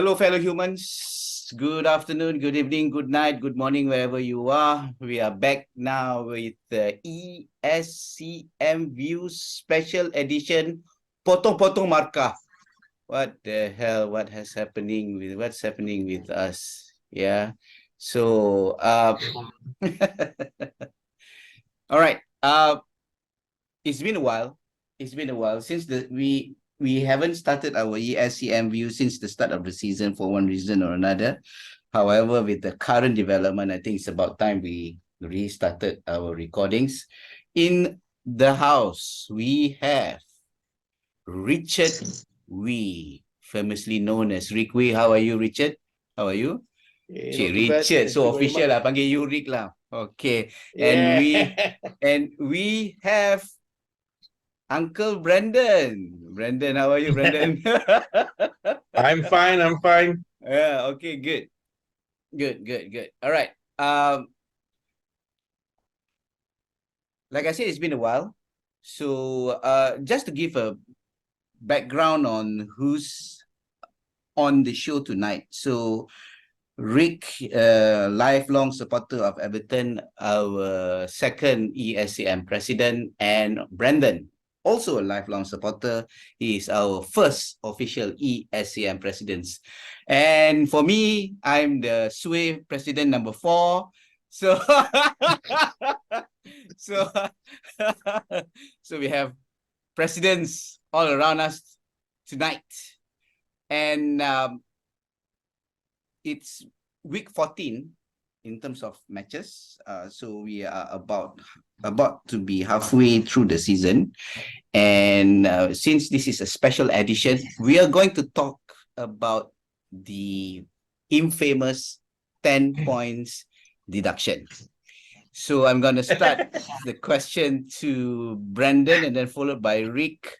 Hello, fellow humans. Good afternoon, good evening, good night, good morning, wherever you are. We are back now with the ESCM Viewz special edition. Potong-potong markah. What the hell? What's happening with us? Yeah. So, all right. It's been a while. It's been a while since we haven't started our ESCM view since the start of the season for one reason or another. However, with the current development, I think it's about time we restarted our recordings. In the house, we have Richard Wee, famously known as Rick Wee. How are you, Richard? How are you? Not too bad. Richard, Thank so you very official much. lah, panggil you Rick lah. Okay. Yeah. And we have Uncle Brandon. Brandon, how are you, Brandon? I'm fine. Yeah, okay, good. Good. All right. Like I said, it's been a while. So just to give a background on who's on the show tonight. So Rick, lifelong supporter of Everton, our second ESCM president, and Brandon, also a lifelong supporter. He is our first official ESCM president. And for me, I'm the SWAY president number 4. So, so, so we have presidents all around us tonight. And it's week 14 in terms of matches. So we are about to be halfway through the season. And since this is a special edition, we are going to talk about the infamous 10 points deduction. So I'm going to start the question to Brandon and then followed by Rick.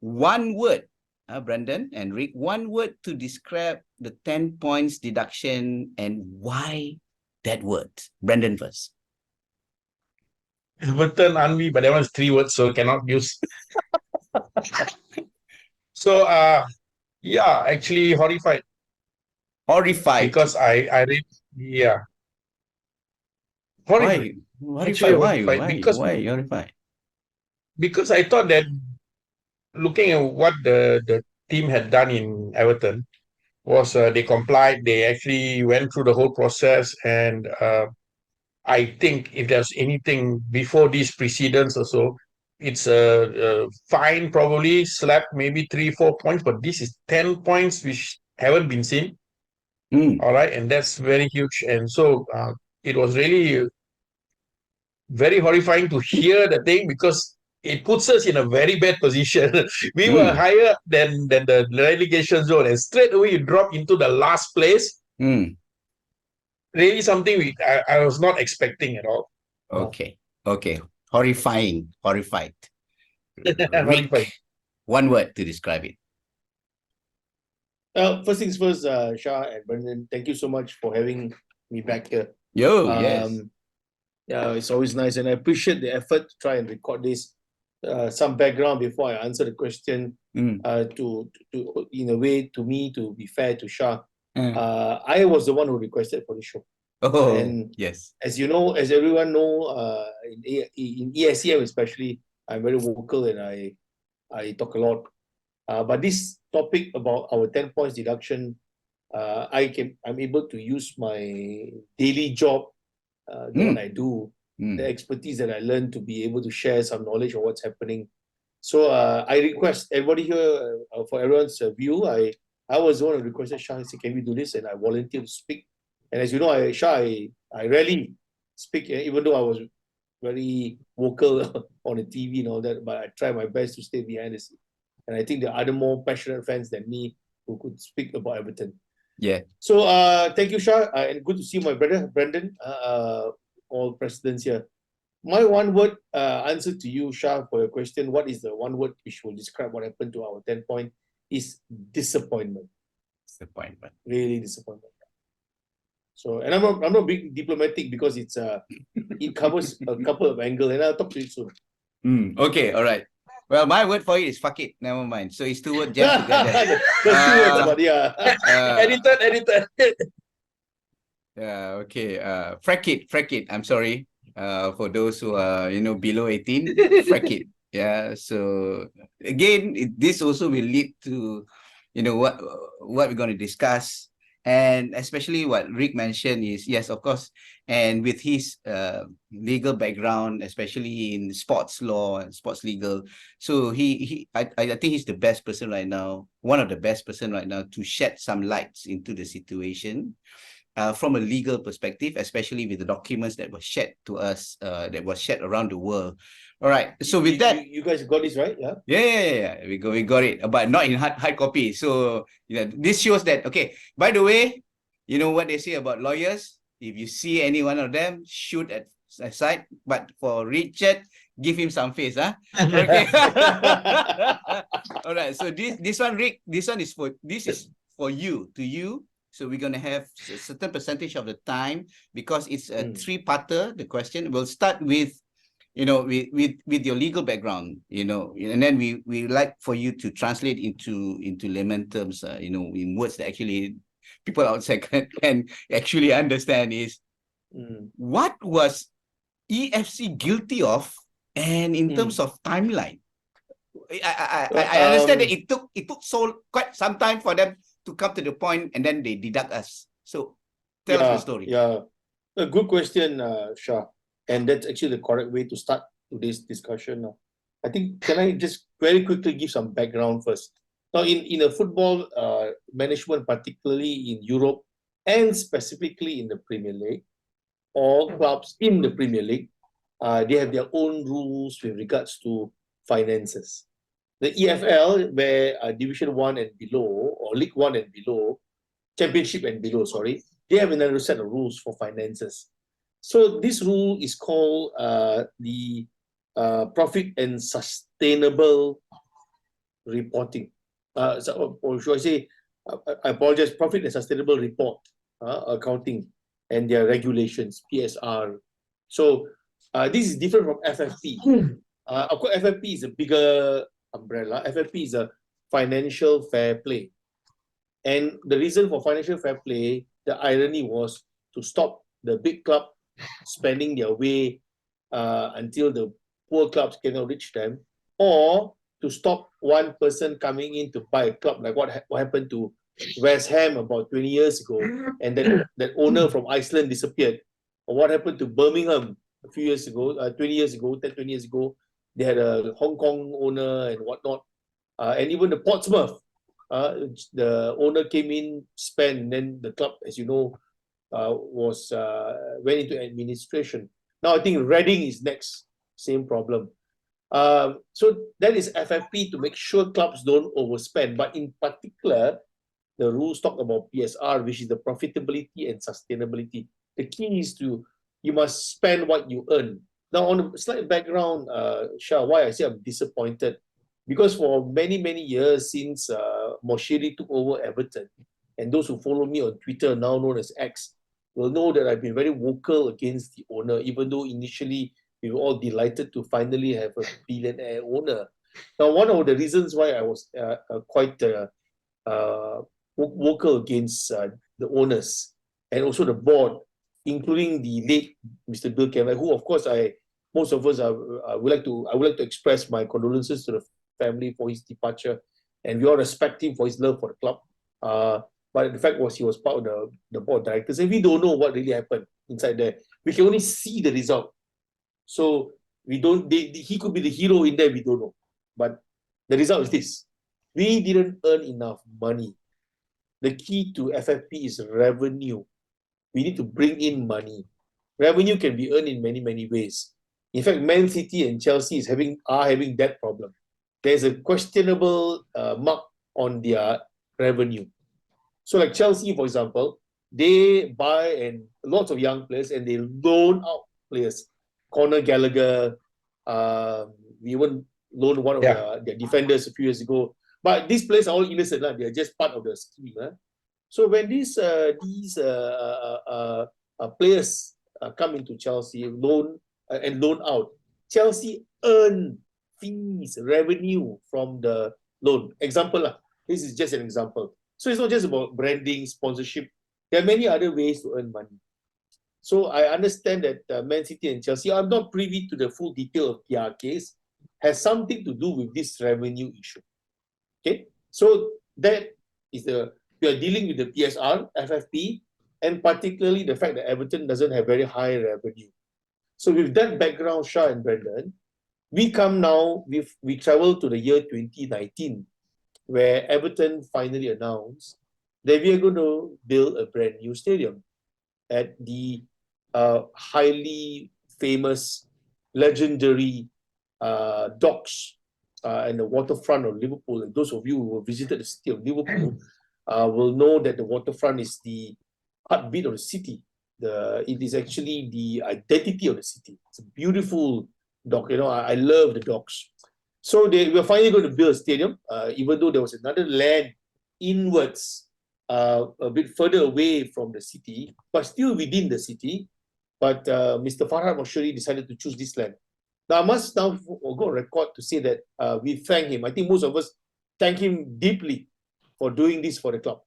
One word, Brandon and Rick, one word to describe the 10 points deduction and why that word. Brandon first. Everton, Anvi, but that one's 3 words, so cannot use. So, yeah, actually horrified. Horrified. Because I read, yeah. Horrified. Why? Because Why horrified? Because I thought that looking at what the team had done in Everton was they complied, they actually went through the whole process, and I think if there's anything before these precedents or so, it's a fine, probably slap, maybe 3-4 points, but this is 10 points which haven't been seen. All right, and that's very huge. And so it was really very horrifying to hear the thing because it puts us in a very bad position. We were higher than the relegation zone, and straight away you drop into the last place. Really something I was not expecting at all. Okay. Horrifying. Horrified. Horrified. One word to describe it. First things first, Shah and Brendan, thank you so much for having me back here. Yes. Yeah, it's always nice, and I appreciate the effort to try and record this. Some background before I answer the question. To in a way, to me, to be fair to Shah, I was the one who requested for the show. Oh, and yes. As you know, as everyone know, in ESCM especially, I'm very vocal and I talk a lot. But this topic about our 10 points deduction, I'm able to use my daily job, what I do, the expertise that I learned to be able to share some knowledge of what's happening. So I request everybody here, for everyone's view, I was the one who requested Shah, say, can we do this? And I volunteered to speak. And as you know, I rarely speak, even though I was very vocal on the TV and all that, but I try my best to stay behind the scene. And I think there are other more passionate fans than me who could speak about Everton. Yeah. So thank you, Shah, and good to see my brother Brandon, all presidents here. My one word answer to you, Shah, for your question, what is the one word which will describe what happened to our 10 point, is disappointment. Disappointment. Really disappointment. So, and I'm not being diplomatic because it's it covers a couple of angles, and I'll talk to you soon. Okay, all right. Well, my word for it is fuck it. Never mind. So it's two words jammed together. There's two words about Edited, edited. Yeah, okay. Frack it. I'm sorry. For those who are, below 18, frack it. Yeah. So again, this also will lead to, what we're going to discuss. And especially what Rick mentioned is, yes, of course, and with his legal background, especially in sports law and sports legal, so I think he's the best person right now, one of the best person right now to shed some lights into the situation. From a legal perspective, especially with the documents that were shared to us, that was shared around the world. All right. So with that, you guys got this right, yeah? Yeah. We got it, but not in hard copy. So this shows that, okay. By the way, you know what they say about lawyers? If you see any one of them, shoot at aside. But for Richard, give him some face, huh? Okay. All right. So this one, Rick, this is for you, to you. So we're gonna have a certain percentage of the time because it's a three-parter. The question will start with, with your legal background, and then we like for you to translate into layman terms, in words that actually people outside can actually understand is what was EFC guilty of, and in terms of timeline. I understand that it took quite some time for them to come to the point, and then they deduct us. So tell us the story. Yeah, a good question, Shah, and that's actually the correct way to start today's discussion. I think, can I just very quickly give some background first? Now, in a football management, particularly in Europe and specifically in the Premier League, all clubs in the Premier League, they have their own rules with regards to finances. The EFL, where Division 1 and below, or League 1 and below, Championship and below, sorry, they have another set of rules for finances. So this rule is called the Profit and Sustainable Reporting. Or should I say, I apologize, Profit and Sustainable Report, Accounting, and their regulations, PSR. So this is different from FFP. Of course, FFP is a bigger umbrella. FFP is a financial fair play. And the reason for financial fair play, the irony was to stop the big club spending their way until the poor clubs cannot reach them, or to stop one person coming in to buy a club, like what happened to West Ham about 20 years ago, and then that owner from Iceland disappeared. Or what happened to Birmingham a few years ago, 20 years ago, they had a Hong Kong owner and whatnot. And even the Portsmouth, the owner came in, spent, and then the club, as you know, went into administration. Now I think Reading is next, same problem. So that is FFP, to make sure clubs don't overspend. But in particular, the rules talk about PSR, which is the profitability and sustainability. The key is you must spend what you earn. Now, on a slight background, Shah, why I say I'm disappointed, because for many, many years since Moshiri took over Everton, and those who follow me on Twitter, now known as X, will know that I've been very vocal against the owner, even though initially we were all delighted to finally have a billionaire owner. Now, one of the reasons why I was quite vocal against the owners and also the board, including the late Mr. Bill Campbell, who, of course, most of us I would like to express my condolences to the family for his departure, and we all respect him for his love for the club. But the fact was, he was part of the board of directors, and we don't know what really happened inside there. We can only see the result. So we don't. He could be the hero in there. We don't know. But the result is this: we didn't earn enough money. The key to FFP is revenue. We need to bring in money. Revenue can be earned in many, many ways. In fact, Man City and Chelsea are having that problem. There's a questionable mark on their revenue. So like Chelsea, for example, they buy lots of young players and they loan out players. Conor Gallagher, we even loaned one of their defenders a few years ago. But these players are all innocent. They're just part of the scheme. So when these players come into Chelsea, loan out, Chelsea earn fees, revenue from the loan. Example, this is just an example. So it's not just about branding, sponsorship. There are many other ways to earn money. So I understand that Man City and Chelsea, I'm not privy to the full detail of PR case, has something to do with this revenue issue. Okay, so that is we are dealing with the PSR, FFP, and particularly the fact that Everton doesn't have very high revenue. So with that background, Shah and Brendan, we come now, we travel to the year 2019, where Everton finally announced that we are going to build a brand new stadium at the highly famous, legendary docks and the waterfront of Liverpool. And those of you who have visited the city of Liverpool will know that the waterfront is the heartbeat of the city. It is actually the identity of the city. It's a beautiful dock. You know, I love the docks. So we're finally going to build a stadium, even though there was another land inwards, a bit further away from the city, but still within the city. But Mr. Farhad Moshiri decided to choose this land. Now, I must now go on record to say that we thank him. I think most of us thank him deeply for doing this for the club.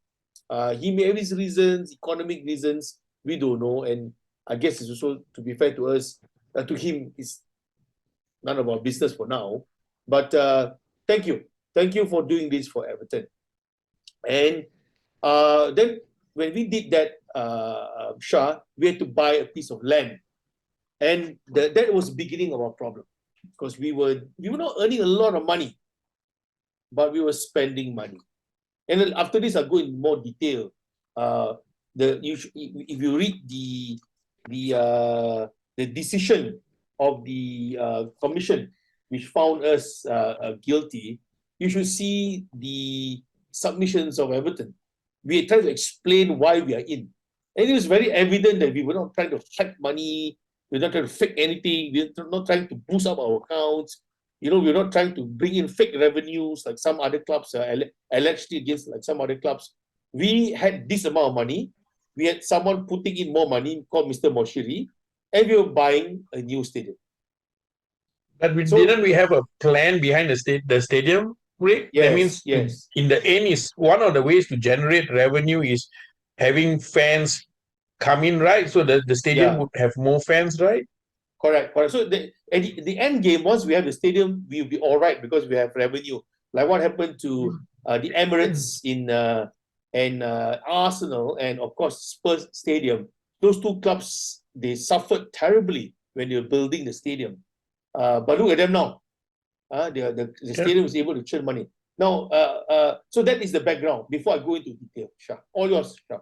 He may have his reasons, economic reasons, we don't know. And I guess it's also, to be fair to us, to him, it's none of our business for now. But thank you. Thank you for doing this for Everton. And then when we did that, Shah, we had to buy a piece of land. And that was the beginning of our problem. Because we were not earning a lot of money, but we were spending money. And then after this, I'll go in more detail. If you read the decision of the commission, which found us guilty, you should see the submissions of Everton. We tried to explain why we are in. And it was very evident that we were not trying to hide money, we were not trying to fake anything, we were not trying to boost up our accounts. You know, we're not trying to bring in fake revenues like some other clubs, allegedly against like some other clubs. We had this amount of money. We had someone putting in more money called Mr. Moshiri, and we were buying a new stadium. But didn't we have a plan behind the stadium, Rick? Yes, that means yes. In the end, is one of the ways to generate revenue is having fans come in, right? So the stadium would have more fans, right? Correct. So the end game, once we have the stadium, we'll be all right because we have revenue. Like what happened to the Emirates and Arsenal and of course Spurs Stadium. Those two clubs, they suffered terribly when they were building the stadium. But look at them now. The stadium is able to churn money. Now, so that is the background. Before I go into detail, Shah, all yours, Shah.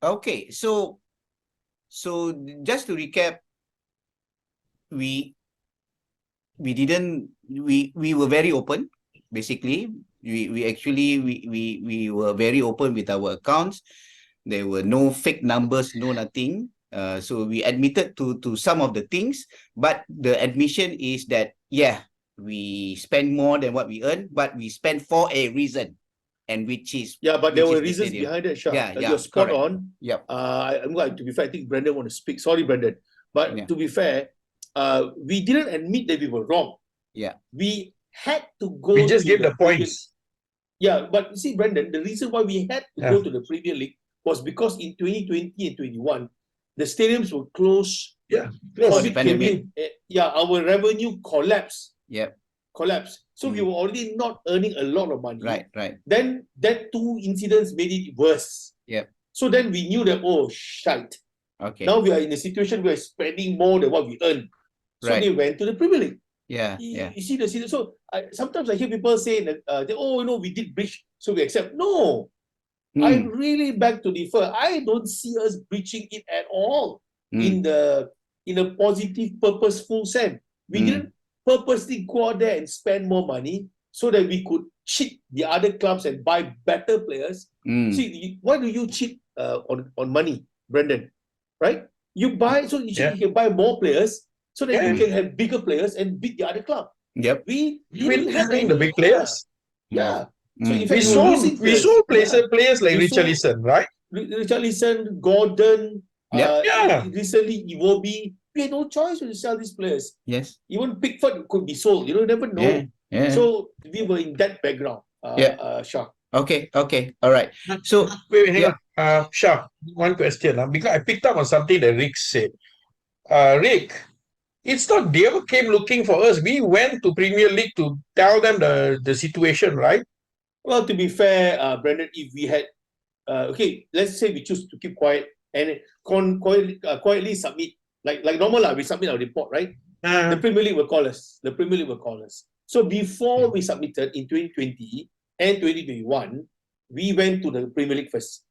Okay, so just to recap, we were very open. Basically, we were very open with our accounts. There were no fake numbers, no nothing. So we admitted to some of the things, but the admission is that we spend more than what we earn, but we spend for a reason. And which is but there were reasons behind it, Shah. You're spot on. Yep. I'm like, to be fair, I think Brendan want to speak. Sorry, Brendan. But to be fair, we didn't admit that we were wrong. Yeah. We had to go. We just gave the points. Yeah, but you see, Brendan, the reason why we had to go to the Premier League was because in 2020 and 21, the stadiums were closed. COVID came in. Our revenue collapsed. Collapsed. So we were already not earning a lot of money. Right. Then that two incidents made it worse. So then we knew that, oh, shite. Okay. Now we are in a situation where we're spending more than what we earn. So they went to the Premier League. You see the season. So sometimes I hear people say that, we did breach, so we accept. No. I really beg to differ. I don't see us breaching it at all in a positive, purposeful sense. We didn't purposely go out there and spend more money so that we could cheat the other clubs and buy better players. See, why do you cheat on money, Brendan? Right? You buy so you can buy more players so that you can have bigger players and beat the other club. We having the big players. So in fact, we sold players like Richarlison, right? Richarlison, Gordon, recently Iwobi. we had no choice to sell these players. Yes. Even Pickford could be sold. You never know. Yeah. So we were in that background, Shah. Okay. All right. So Hang on. Shah, one question. Because I picked up on something that Rick said. Rick, it's not they ever came looking for us. We went to Premier League to tell them the situation, right? Well, to be fair, Brandon, if we had, okay, let's say we choose to keep quiet and quietly submit, like normal, we submit our report, right? The Premier League will call us. So before we submitted in 2020 and 2021, we went to the Premier League first.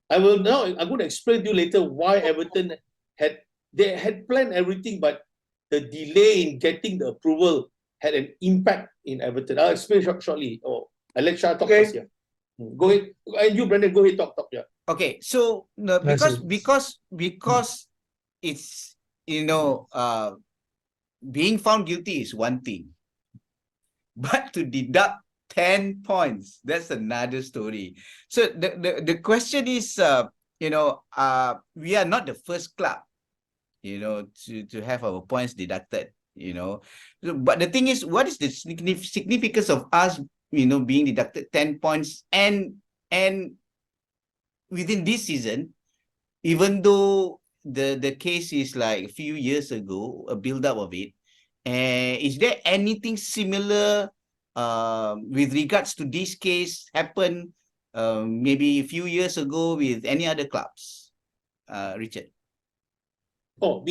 I'm going to explain to you later why Everton had planned everything, but the delay in getting the approval had an impact in Everton. I'll explain shortly. I'll let Shah talk first here. Go ahead. And you, Brandon, go ahead, talk. Yeah. Okay, so because it's being found guilty is one thing, but to deduct 10 points, that's another story. So the question is, we are not the first club, to have our points deducted, But the thing is, what is the significance of us, being deducted 10 points and within this season, even though the case is like a few years ago, a build-up of it, is there anything similar with regards to this case happen maybe a few years ago with any other clubs? Richard? No.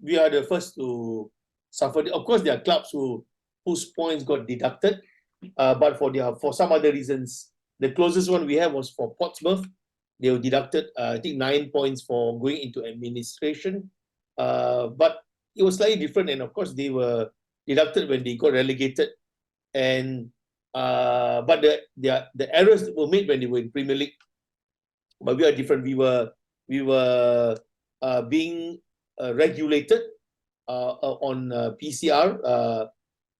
We are the first to suffer. Of course, there are clubs whose points got deducted, but for some other reasons. The closest one we have was for Portsmouth. They were deducted, I think, 9 points for going into administration. But it was slightly different, and of course, they were deducted when they got relegated. And but the errors were made when they were in Premier League. But we are different. We were being regulated on PCR,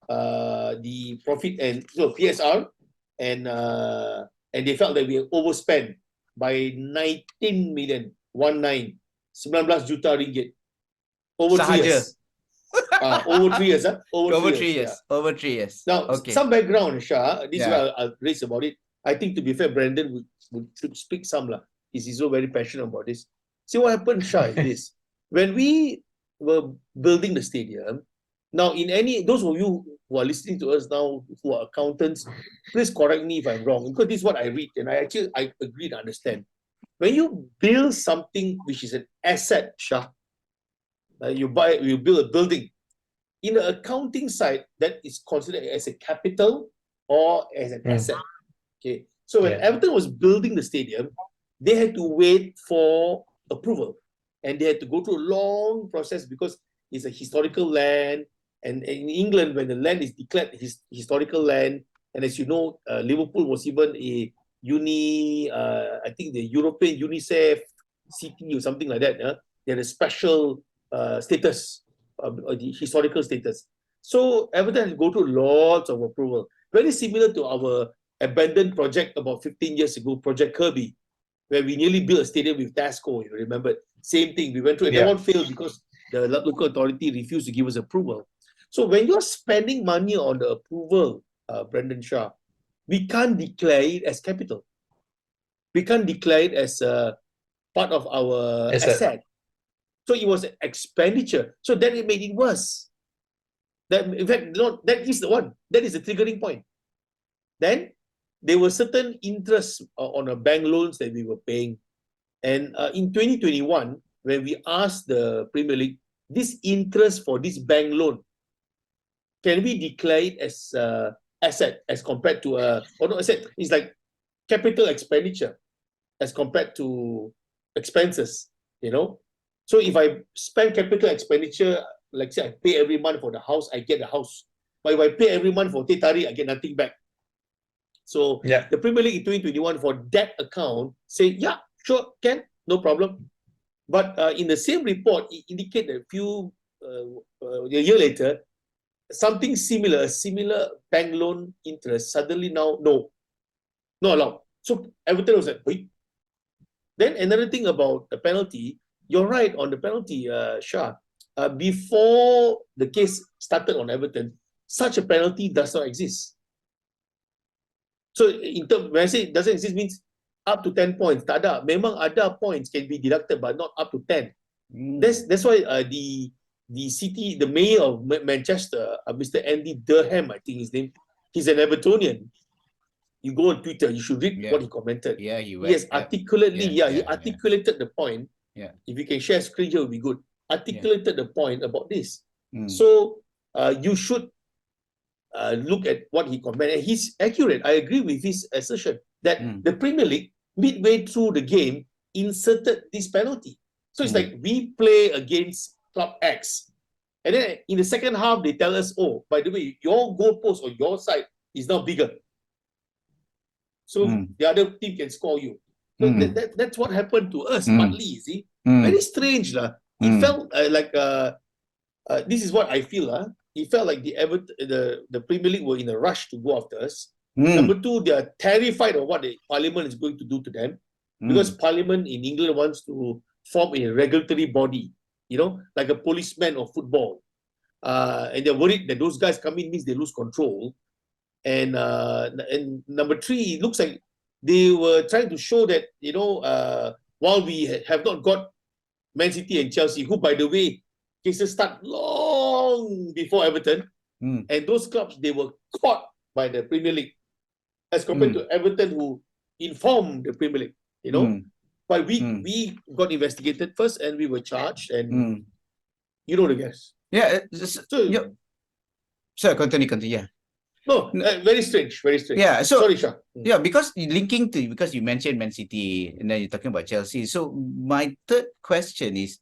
the profit and PSR, and they felt that we overspent by 19 million, 19 juta ringgit over 3 years. Over 3 years, Over 3 years. Over 3 years. Now, some background, Shah. This is why I'll raise about it. I think, to be fair, Brandon should speak some lah. He's so very passionate about this. See what happened, Shah, is this. When we were building the stadium, now those of you who are listening to us now who are accountants, please correct me if I'm wrong, because this is what I read and I agree to understand. When you build something which is an asset, Shah, you build a building, in the accounting side, that is considered as a capital or as an asset. Okay. So when Everton was building the stadium, they had to wait for approval. And they had to go through a long process because it's a historical land. And in England, when the land is declared historical land, and as you know, Liverpool was even a I think the European UNICEF city or something like that. They had a special status, the historical status. So Everton had to go through lots of approval. Very similar to our abandoned project about 15 years ago, Project Kirby, where we nearly built a stadium with Tasco, you remember? Same thing, we went through it. That one failed because the local authority refused to give us approval. So when you're spending money on the approval, Brendan Shah, we can't declare it as capital. We can't declare it as part of our asset. So it was an expenditure. So then it made it worse. In fact, that is the one. That is the triggering point. Then there were certain interests on our bank loans that we were paying. And in 2021, when we asked the Premier League, this interest for this bank loan, can we declare it as asset as compared to asset? It's like capital expenditure as compared to expenses, So if I spend capital expenditure, like say I pay every month for the house, I get the house. But if I pay every month for teh tarik, I get nothing back. So the Premier League in 2021 for that account say, yeah, sure, can, no problem. But in the same report, it indicated a year later, something similar, a similar bank loan interest, suddenly now, no, not allowed. So Everton was like, wait. Then another thing about the penalty, you're right on the penalty, Shah. Before the case started on Everton, such a penalty does not exist. So when I say it doesn't exist means up to 10 points. Tak ada. Memang ada points can be deducted, but not up to 10. That's why the city, the mayor of Manchester, Mr. Andy Durham, I think his name, he's an Evertonian. You go on Twitter, you should read what he commented. Yeah, he He has articulately, he articulated the point. Yeah. If you can share screen here, it would be good. Articulated the point about this. Mm. So you should look at what he commented. He's accurate. I agree with his assertion that the Premier League, midway through the game, inserted this penalty. So it's like we play against Club X. And then in the second half, they tell us, oh, by the way, your goalpost on your side is now bigger. So the other team can score you. So that's what happened to us, partly, you see. Very strange. It felt like, this is what I feel. It felt like the Premier League were in a rush to go after us. Number two, they are terrified of what the Parliament is going to do to them. Because Parliament in England wants to form a regulatory body, you know, like a policeman of football. And they're worried that those guys come in means they lose control. And number three, it looks like they were trying to show that, you know, while we have not got Man City and Chelsea, who, by the way, cases start long before Everton, and those clubs, they were caught by the Premier League as compared to Everton, who informed the Premier League, you know. But we got investigated first and we were charged, and you know the guess. Yeah. So, Sir, continue. Yeah. No, very strange, very strange. Yeah. So sorry, Shah. yeah, because you mentioned Man City and then you're talking about Chelsea. So my third question is,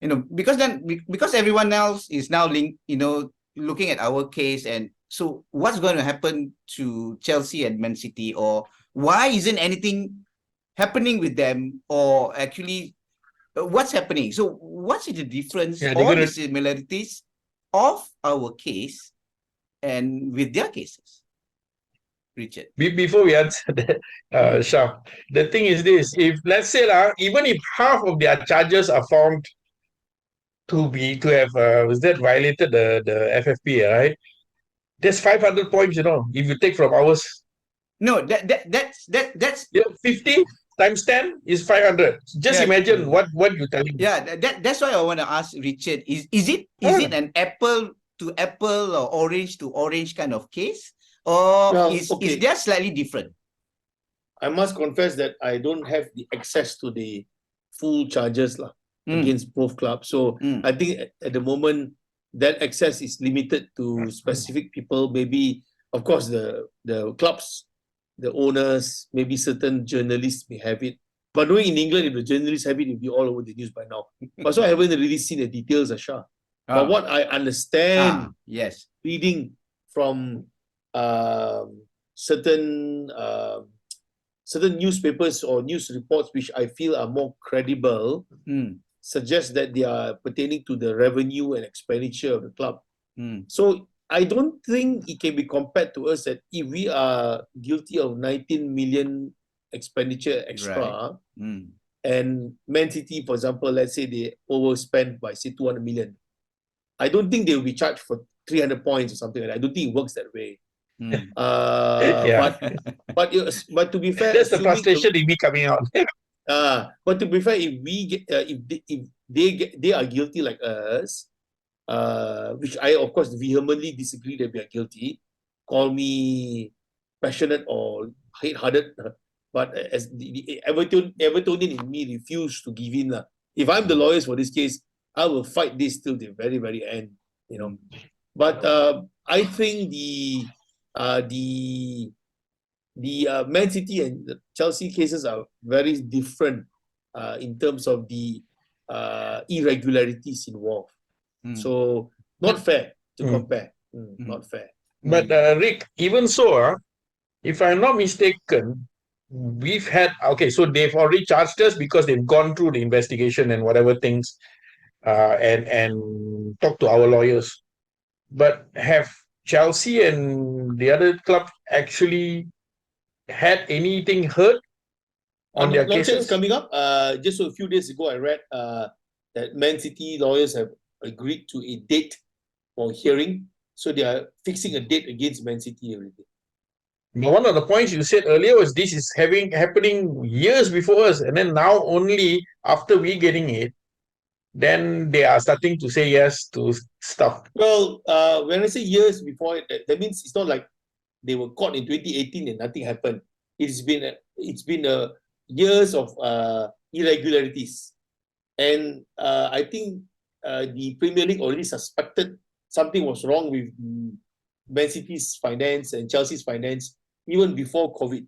you know, because everyone else is now looking at our case, and so what's going to happen to Chelsea and Man City, or why isn't anything happening with them, or actually what's happening? So what's the difference or the similarities of our case and with their cases? Richard. Before we answer that, Shah, the thing is this: if let's say even if half of their charges are found to have violated the FFP, right? There's 500 points, you know, if you take from ours. No, that's 50 times 10 is 500. Just imagine what you're telling me. Yeah, that's why I want to ask Richard: is it an apple to apple or orange to orange kind of case, or is that slightly different? I must confess that I don't have the access to the full charges against both clubs. So I think at the moment that access is limited to specific people. Maybe, of course, the clubs, the owners, maybe certain journalists may have it. But knowing in England, if the journalists have it, it'll be all over the news by now. But so I haven't really seen the details, Shah. But what I understand, reading from certain newspapers or news reports, which I feel are more credible, suggest that they are pertaining to the revenue and expenditure of the club. So I don't think it can be compared to us that if we are guilty of 19 million expenditure extra, and Man City, for example, let's say they overspend by say 200 million. I don't think they will be charged for 300 points or something like that. I don't think it works that way. But to be fair, that's the frustration in me coming out. But to be fair, if they are guilty like us, which I of course vehemently disagree that we are guilty, call me passionate or hate-hearted, but as the Evertonian in me refuse to give in. If I'm the lawyers for this case, I will fight this till the very, very end, you know. But I think the Man City and the Chelsea cases are very different in terms of the irregularities involved. So not fair to compare. Not fair. But Rick, even so, if I'm not mistaken, we've had so they've already charged us because they've gone through the investigation and whatever things, and talked to our lawyers. But have Chelsea and the other club actually had anything heard on their Not cases? it's coming up. Just a few days ago, I read that Man City lawyers have agreed to a date for hearing. So they are fixing a date against Man City already. But one of the points you said earlier was this is happening years before us, and then now only after we getting it, then they are starting to say yes to stuff. Well, when I say years before, that means it's not like they were caught in 2018 and nothing happened. It's been years of irregularities, and I think the Premier League already suspected something was wrong with Man City's finance and Chelsea's finance even before COVID.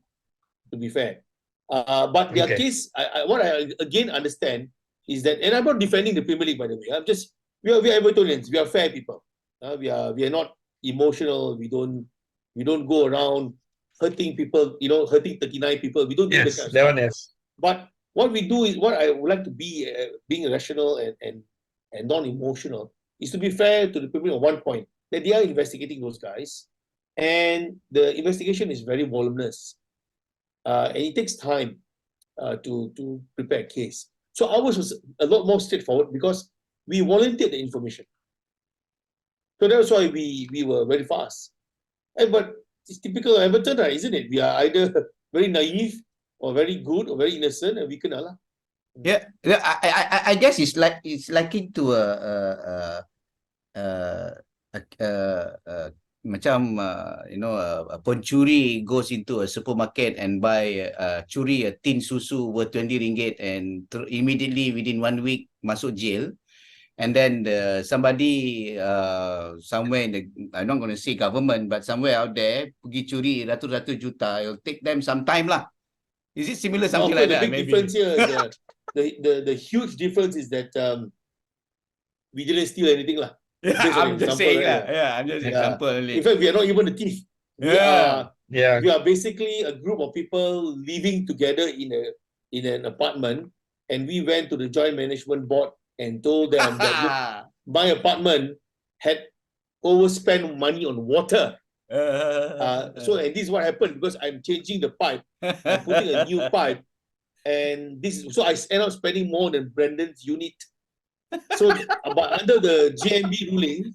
To be fair, but their case, what I again understand is that, and I'm not defending the Premier League, by the way. I'm just we are Evertonians. We are fair people. We are not emotional. We don't go around hurting people. Hurting 39 people. We don't do that kind of stuff. Yes. But what we do is what I would like to be being rational and non-emotional is to be fair to the Premier League on one point, that they are investigating those guys, and the investigation is very voluminous, and it takes time to prepare a case. So ours was a lot more straightforward because we volunteered the information. So that's why we were very fast. But it's typical of Everton, isn't it? We are either very naive or very good or very innocent, and we can lah. Yeah, I guess it's likened to macam a pencuri goes into a supermarket and buy curi a tin susu worth 20 ringgit and immediately within 1 week masuk jail, and then somebody somewhere in the, I'm not going to say government, but somewhere out there pergi curi ratus-ratus juta. It'll take them some time lah. Is it similar, something like that? The big difference here is the huge difference is that we didn't steal anything lah. Yeah, I'm just saying lah. Yeah, I'm just example only. In fact, we are not even a thief. We are basically a group of people living together in an apartment, and we went to the joint management board and told them that look, my apartment had overspent money on water. So and this is what happened because I'm changing the pipe, I'm putting a new pipe, and so I end up spending more than Brendan's unit. So, but under the JMB ruling,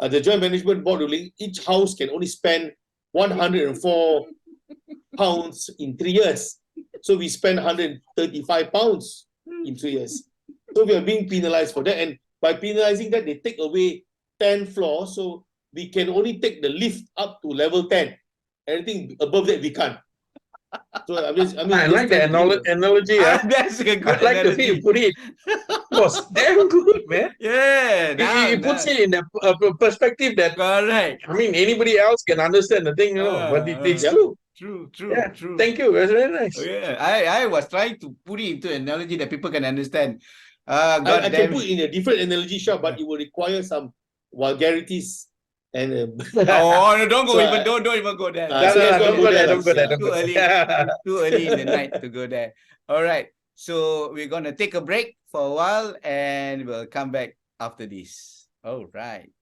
the Joint Management Board ruling, each house can only spend 104 pounds in 3 years. So we spend 135 pounds in 3 years. So we are being penalized for that. And by penalizing that, they take away 10 floors. So we can only take the lift up to level 10. Anything above that, we can't. So I like the analogy. That's a good I like the way you put it. It was damn good, man. Yeah. It puts it in a perspective that, correct. I mean, anybody else can understand the thing, but it's true. True. Thank you. That's very nice. Yeah, I was trying to put it into an analogy that people can understand. I can put it in a different analogy, sure, but it will require some vulgarities. And no, don't even go there. Don't go there. Too early in the night to go there. All right. So we're gonna take a break for a while and we'll come back after this. All right.